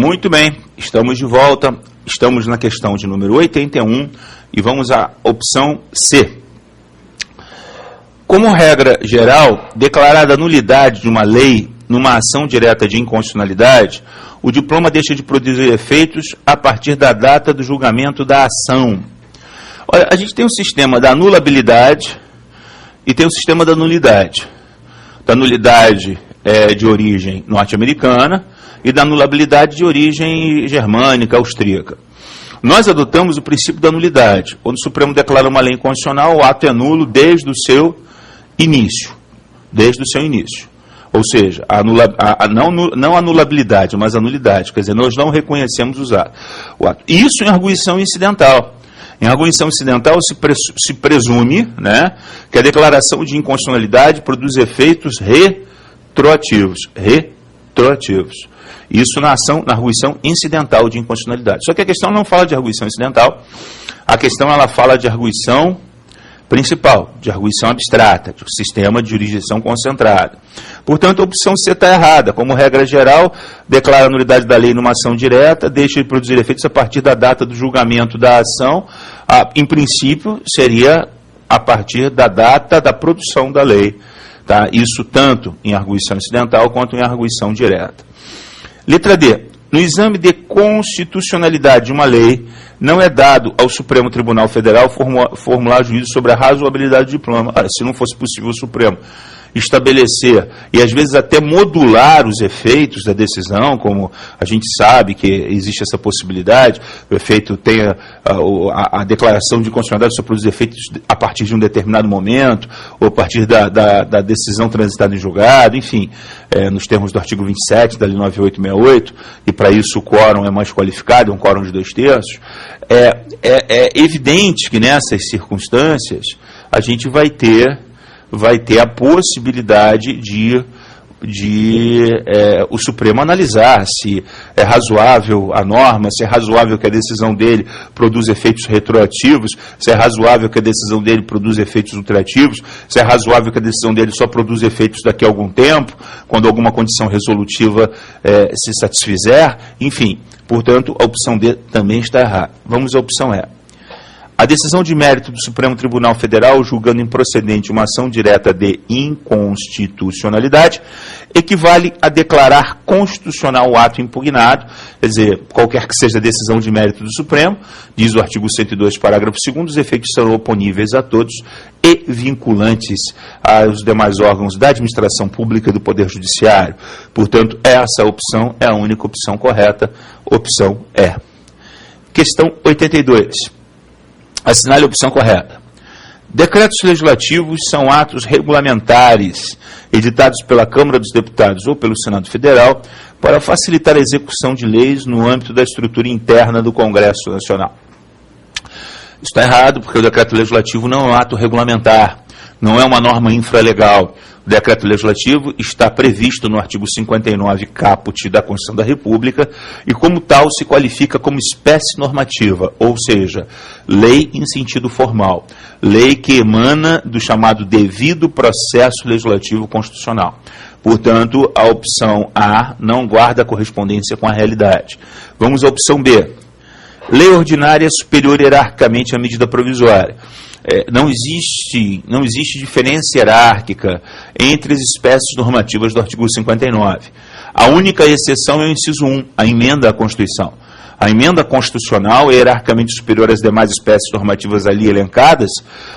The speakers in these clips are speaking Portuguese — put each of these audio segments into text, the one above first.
Muito bem, estamos de volta, estamos na questão de número 81 e vamos à opção C. Como regra geral, declarada a nulidade de uma lei numa ação direta de inconstitucionalidade, o diploma deixa de produzir efeitos a partir da data do julgamento da ação. Olha, a gente tem um sistema da anulabilidade e tem o sistema da nulidade. Da nulidade de origem norte-americana e da anulabilidade de origem germânica, austríaca. Nós adotamos o princípio da nulidade. Quando o Supremo declara uma lei inconstitucional, o ato é nulo desde o seu início. Desde o seu início. Ou seja, não a anulabilidade, mas a nulidade. Quer dizer, nós não reconhecemos o ato. Isso em arguição incidental. Em arguição incidental se presume, né, que a declaração de inconstitucionalidade produz efeitos retroativos. Isso na arguição incidental de inconstitucionalidade. Só que a questão não fala de arguição incidental, a questão ela fala de arguição principal, de arguição abstrata, de sistema de jurisdição concentrada. Portanto, a opção C está errada. Como regra geral, declara a nulidade da lei numa ação direta, deixa de produzir efeitos a partir da data do julgamento da ação. Em princípio, seria a partir da data da produção da lei. Tá? Isso tanto em arguição incidental quanto em arguição direta. Letra D. No exame de constitucionalidade de uma lei, não é dado ao Supremo Tribunal Federal formular juízo sobre a razoabilidade do diploma. Se não fosse possível o Supremo estabelecer e às vezes até modular os efeitos da decisão, como a gente sabe que existe essa possibilidade, o efeito tem a declaração de inconstitucionalidade só produz efeitos a partir de um determinado momento, ou a partir da decisão transitada em julgado, enfim, nos termos do artigo 27 da Lei 9868, e para isso o quórum é mais qualificado, é um quórum de 2/3, é evidente que nessas circunstâncias a gente vai ter a possibilidade de o Supremo analisar se é razoável a norma, se é razoável que a decisão dele produza efeitos retroativos, se é razoável que a decisão dele produza efeitos ultrativos, se é razoável que a decisão dele só produza efeitos daqui a algum tempo, quando alguma condição resolutiva se satisfizer, enfim. Portanto, a opção D também está errada. Vamos à opção E. A decisão de mérito do Supremo Tribunal Federal, julgando improcedente uma ação direta de inconstitucionalidade, equivale a declarar constitucional o ato impugnado, quer dizer, qualquer que seja a decisão de mérito do Supremo, diz o artigo 102, parágrafo 2º, os efeitos serão oponíveis a todos e vinculantes aos demais órgãos da administração pública e do Poder Judiciário. Portanto, essa opção é a única opção correta, opção E. Questão 82. Assinale a opção correta. Decretos legislativos são atos regulamentares editados pela Câmara dos Deputados ou pelo Senado Federal para facilitar a execução de leis no âmbito da estrutura interna do Congresso Nacional. Isso está errado, porque o decreto legislativo não é um ato regulamentar, não é uma norma infralegal. O decreto legislativo está previsto no artigo 59, caput da Constituição da República, e como tal se qualifica como espécie normativa, ou seja, lei em sentido formal, lei que emana do chamado devido processo legislativo constitucional. Portanto, a opção A não guarda correspondência com a realidade. Vamos à opção B. Lei ordinária superior hierarquicamente à medida provisória. Não existe diferença hierárquica entre as espécies normativas do artigo 59. A única exceção é o inciso 1, a emenda à Constituição. A emenda constitucional é hierarquicamente superior às demais espécies normativas ali elencadas,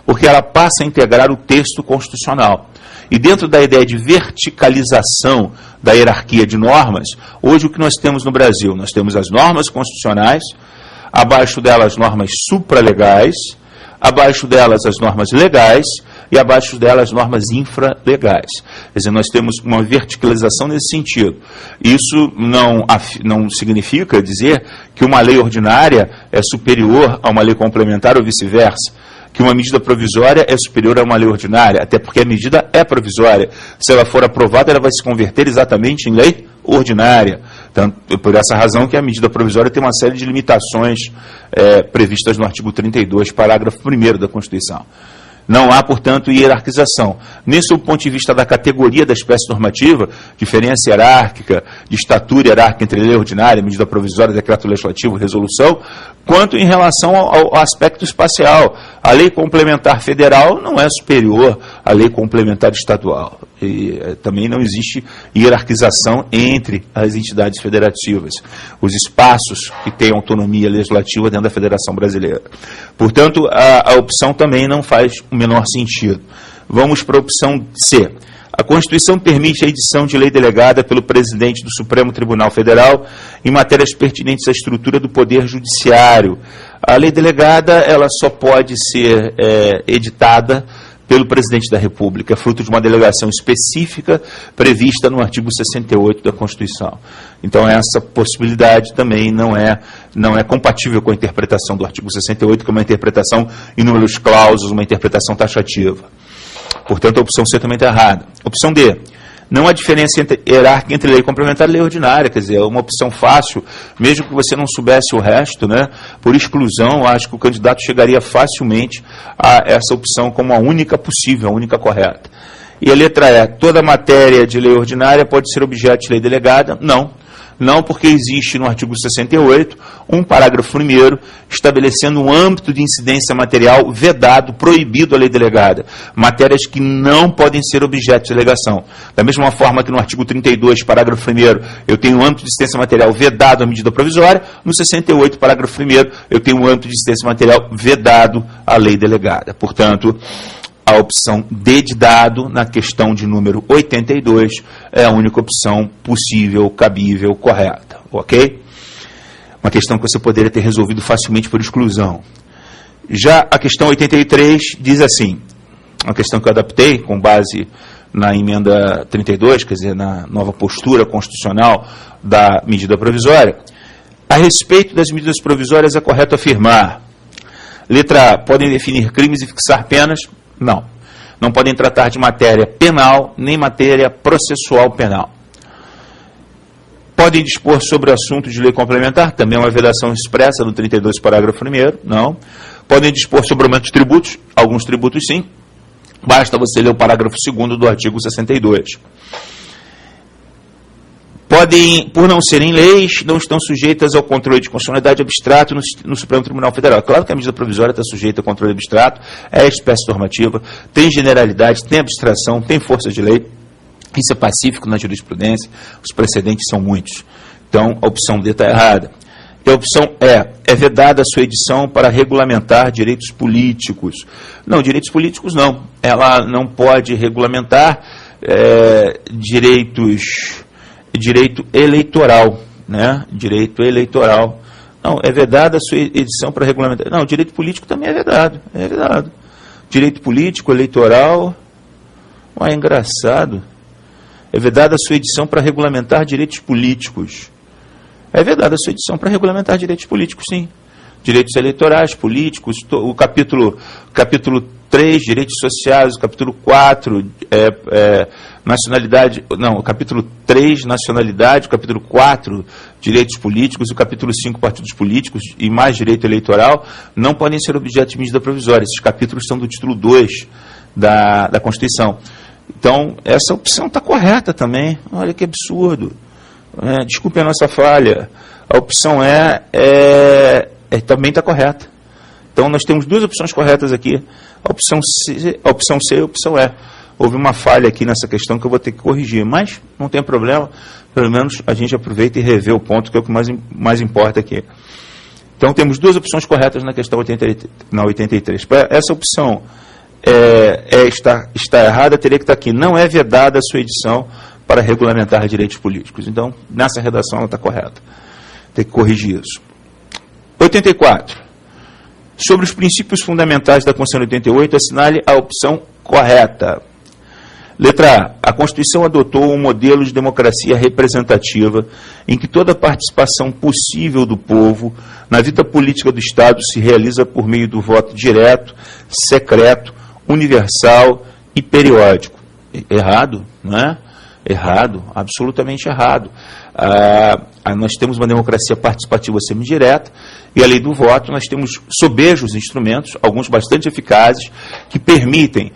porque ela passa a integrar o texto constitucional. E dentro da ideia de verticalização da hierarquia de normas, hoje o que nós temos no Brasil? Nós temos as normas constitucionais, abaixo delas normas supralegais, abaixo delas as normas legais e abaixo delas as normas infralegais. Quer dizer, nós temos uma verticalização nesse sentido. Isso não significa dizer que uma lei ordinária é superior a uma lei complementar ou vice-versa, que uma medida provisória é superior a uma lei ordinária, até porque a medida é provisória. Se ela for aprovada, ela vai se converter exatamente em lei ordinária. Tanto, por essa razão que a medida provisória tem uma série de limitações previstas no artigo 32, parágrafo 1º da Constituição. Não há, portanto, hierarquização. Nem sob o ponto de vista da categoria da espécie normativa, diferença hierárquica, de estatura hierárquica entre lei ordinária, medida provisória, decreto legislativo, resolução, quanto em relação ao aspecto espacial. A lei complementar federal não é superior à lei complementar estadual. E também não existe hierarquização entre as entidades federativas, os espaços que têm autonomia legislativa dentro da Federação Brasileira. Portanto, a opção também não faz o menor sentido. Vamos para a opção C. A Constituição permite a edição de lei delegada pelo presidente do Supremo Tribunal Federal em matérias pertinentes à estrutura do Poder Judiciário. A lei delegada ela só pode ser editada pelo presidente da República, fruto de uma delegação específica prevista no artigo 68 da Constituição. Então, essa possibilidade também não é compatível com a interpretação do artigo 68, que é uma interpretação em números clausos, uma interpretação taxativa. Portanto, a opção C também está errada. Opção D. Não há diferença hierárquica entre lei complementar e lei ordinária, quer dizer, é uma opção fácil, mesmo que você não soubesse o resto, né? Por exclusão, acho que o candidato chegaria facilmente a essa opção como a única possível, a única correta. E a letra E, toda matéria de lei ordinária pode ser objeto de lei delegada? Não. Não, porque existe no artigo 68 um parágrafo 1º estabelecendo um âmbito de incidência material vedado, proibido à lei delegada. Matérias que não podem ser objeto de delegação. Da mesma forma que no artigo 32, parágrafo 1º, eu tenho um âmbito de incidência material vedado à medida provisória, no 68, parágrafo 1º, eu tenho um âmbito de incidência material vedado à lei delegada. Portanto, a opção D de dado, na questão de número 82, é a única opção possível, cabível, correta. Ok? Uma questão que você poderia ter resolvido facilmente por exclusão. Já a questão 83 diz assim, uma questão que eu adaptei com base na emenda 32, quer dizer, na nova postura constitucional da medida provisória. A respeito das medidas provisórias, é correto afirmar. Letra A, podem definir crimes e fixar penas? Não. Não podem tratar de matéria penal, nem matéria processual penal. Podem dispor sobre assunto de lei complementar? Também é uma vedação expressa no 32, parágrafo 1º? Não. Podem dispor sobre aumento de tributos? Alguns tributos, sim. Basta você ler o parágrafo 2º do artigo 62. Podem, por não serem leis, não estão sujeitas ao controle de constitucionalidade abstrato no Supremo Tribunal Federal. Claro que a medida provisória está sujeita a controle abstrato, é espécie normativa, tem generalidade, tem abstração, tem força de lei. Isso é pacífico na jurisprudência, os precedentes são muitos. Então, a opção D está errada. E a opção E, é vedada a sua edição para regulamentar direitos políticos. Não, direitos políticos não. Ela não pode regulamentar direito eleitoral, né? Direito eleitoral. Não, é vedada a sua edição para regulamentar. Não, direito político também é vedado. É vedado. Direito político, eleitoral. É engraçado. É vedada a sua edição para regulamentar direitos políticos. É vedada a sua edição para regulamentar direitos políticos, sim. Direitos eleitorais, políticos, o capítulo 3, direitos sociais, o capítulo 4, nacionalidade, não, o capítulo 3, nacionalidade, o capítulo 4, direitos políticos, o capítulo 5, partidos políticos e mais direito eleitoral, não podem ser objeto de medida provisória. Esses capítulos são do título 2 da Constituição. Então, essa opção está correta também. Olha que absurdo. Desculpe a nossa falha. A opção também está correta. Então, nós temos duas opções corretas aqui. A opção C e a opção E. Houve uma falha aqui nessa questão que eu vou ter que corrigir, mas não tem problema. Pelo menos a gente aproveita e revê o ponto, que é o que mais importa aqui. Então, temos duas opções corretas na questão 83. Essa opção está errada, teria que estar aqui. Não é vedada a sua edição para regulamentar direitos políticos. Então, nessa redação ela está correta. Tem que corrigir isso. 84. Sobre os princípios fundamentais da Constituição de 88, assinale a opção correta. Letra A. A Constituição adotou um modelo de democracia representativa em que toda a participação possível do povo na vida política do Estado se realiza por meio do voto direto, secreto, universal e periódico. Errado, não é? Errado, absolutamente errado. Nós temos uma democracia participativa semidireta, e a lei do voto, nós temos sobejos instrumentos, alguns bastante eficazes, que permitem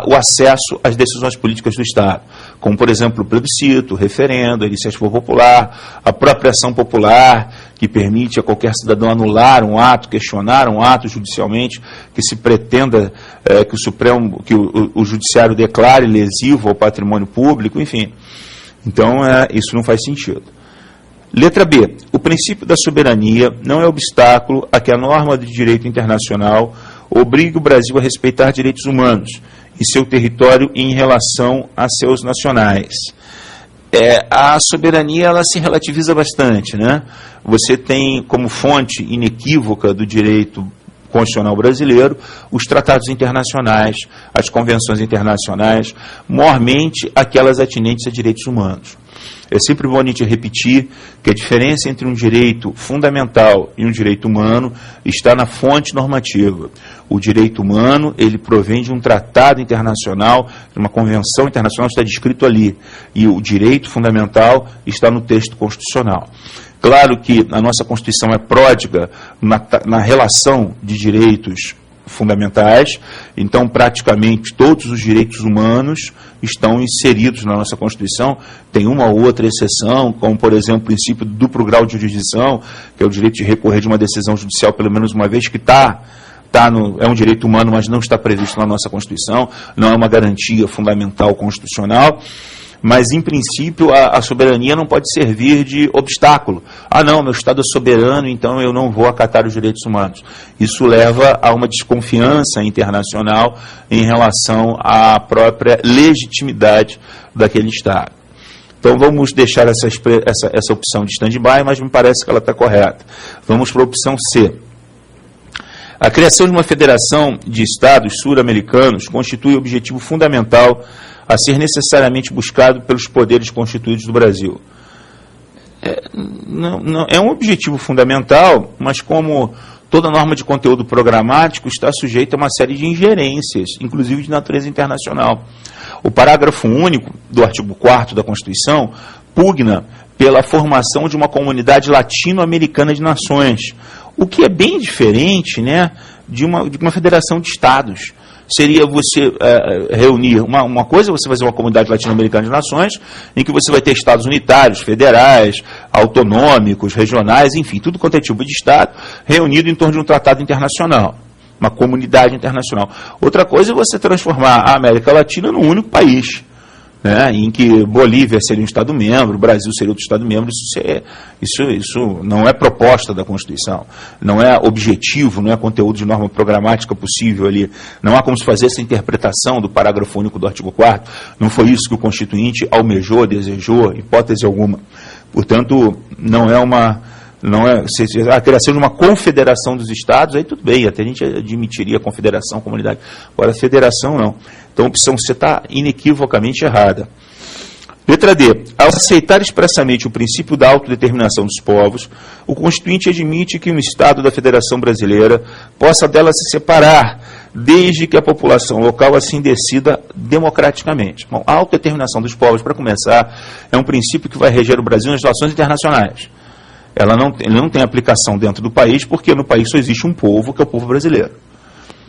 o acesso às decisões políticas do Estado, como, por exemplo, o plebiscito, o referendo, a iniciativa popular, a própria ação popular, que permite a qualquer cidadão anular um ato, questionar um ato judicialmente, que se pretenda que o Judiciário declare lesivo ao patrimônio público, enfim. Então, isso não faz sentido. Letra B. O princípio da soberania não é obstáculo a que a norma de direito internacional obrigue o Brasil a respeitar direitos humanos em seu território e em relação a seus nacionais. A soberania, ela se relativiza bastante, né? Você tem como fonte inequívoca do direito constitucional brasileiro os tratados internacionais, as convenções internacionais, maiormente aquelas atinentes a direitos humanos. É sempre bom a gente repetir que a diferença entre um direito fundamental e um direito humano está na fonte normativa. O direito humano, ele provém de um tratado internacional, de uma convenção internacional, está descrito ali. E o direito fundamental está no texto constitucional. Claro que a nossa Constituição é pródiga na relação de direitos fundamentais, então praticamente todos os direitos humanos estão inseridos na nossa Constituição. Tem uma ou outra exceção, como por exemplo o princípio do duplo grau de jurisdição, que é o direito de recorrer de uma decisão judicial pelo menos uma vez, que é um direito humano, mas não está previsto na nossa Constituição, não é uma garantia fundamental constitucional. Mas, em princípio, a soberania não pode servir de obstáculo. Não, meu Estado é soberano, então eu não vou acatar os direitos humanos. Isso leva a uma desconfiança internacional em relação à própria legitimidade daquele Estado. Então, vamos deixar essa opção de stand-by, mas me parece que ela está correta. Vamos para a opção C. A criação de uma federação de Estados sul-americanos constitui o objetivo fundamental a ser necessariamente buscado pelos poderes constituídos do Brasil. É um objetivo fundamental, mas como toda norma de conteúdo programático está sujeita a uma série de ingerências, inclusive de natureza internacional. O parágrafo único do artigo 4º da Constituição pugna pela formação de uma comunidade latino-americana de nações, o que é bem diferente, né, de uma federação de Estados. Seria você reunir, uma coisa é você fazer uma comunidade latino-americana de nações, em que você vai ter estados unitários, federais, autonômicos, regionais, enfim, tudo quanto é tipo de estado, reunido em torno de um tratado internacional, uma comunidade internacional. Outra coisa é você transformar a América Latina num único país, né, em que Bolívia seria um Estado-membro, o Brasil seria outro Estado-membro. Isso não é proposta da Constituição, não é objetivo, não é conteúdo de norma programática possível ali. Não há como se fazer essa interpretação do parágrafo único do artigo 4º, não foi isso que o Constituinte almejou, desejou, hipótese alguma. Portanto, a criação de uma confederação dos Estados, aí tudo bem, até a gente admitiria a confederação, comunidade. Agora, a federação não. Então, a opção C está inequivocamente errada. Letra D. Ao aceitar expressamente o princípio da autodeterminação dos povos, o Constituinte admite que um Estado da Federação Brasileira possa dela se separar, desde que a população local assim decida democraticamente. Bom, a autodeterminação dos povos, para começar, é um princípio que vai reger o Brasil nas relações internacionais. Ele não tem aplicação dentro do país, porque no país só existe um povo, que é o povo brasileiro.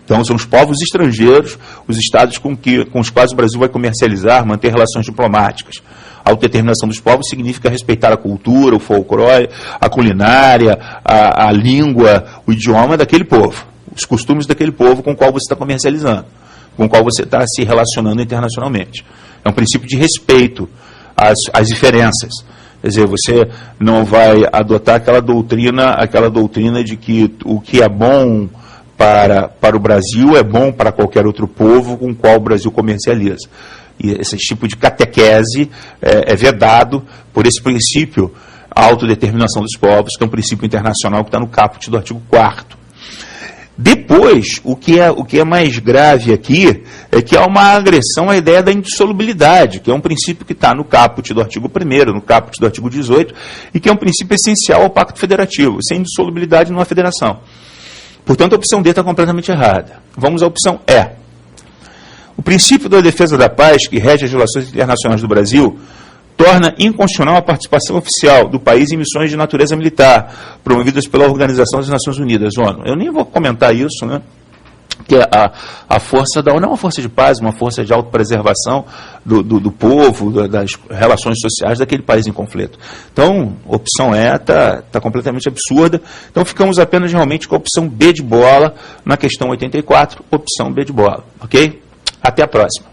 Então, são os povos estrangeiros, os estados com os quais o Brasil vai comercializar, manter relações diplomáticas. A autodeterminação dos povos significa respeitar a cultura, o folclore, a culinária, a língua, o idioma daquele povo, os costumes daquele povo com o qual você está comercializando, com o qual você está se relacionando internacionalmente. É um princípio de respeito às diferenças. Quer dizer, você não vai adotar aquela doutrina de que o que é bom para o Brasil é bom para qualquer outro povo com o qual o Brasil comercializa. E esse tipo de catequese é vedado por esse princípio, a autodeterminação dos povos, que é um princípio internacional que está no caput do artigo 4º. Depois, o que é mais grave aqui é que há uma agressão à ideia da indissolubilidade, que é um princípio que está no caput do artigo 1º, no caput do artigo 18, e que é um princípio essencial ao Pacto Federativo. Sem indissolubilidade não há federação. Portanto, a opção D está completamente errada. Vamos à opção E. O princípio da defesa da paz, que rege as relações internacionais do Brasil, torna inconstitucional a participação oficial do país em missões de natureza militar, promovidas pela Organização das Nações Unidas, ONU. Eu nem vou comentar isso, né? Que a força da ONU é uma força de paz, uma força de autopreservação do povo, das relações sociais daquele país em conflito. Então, opção E está completamente absurda. Então, ficamos apenas realmente com a opção B de bola na questão 84, opção B de bola. Ok? Até a próxima.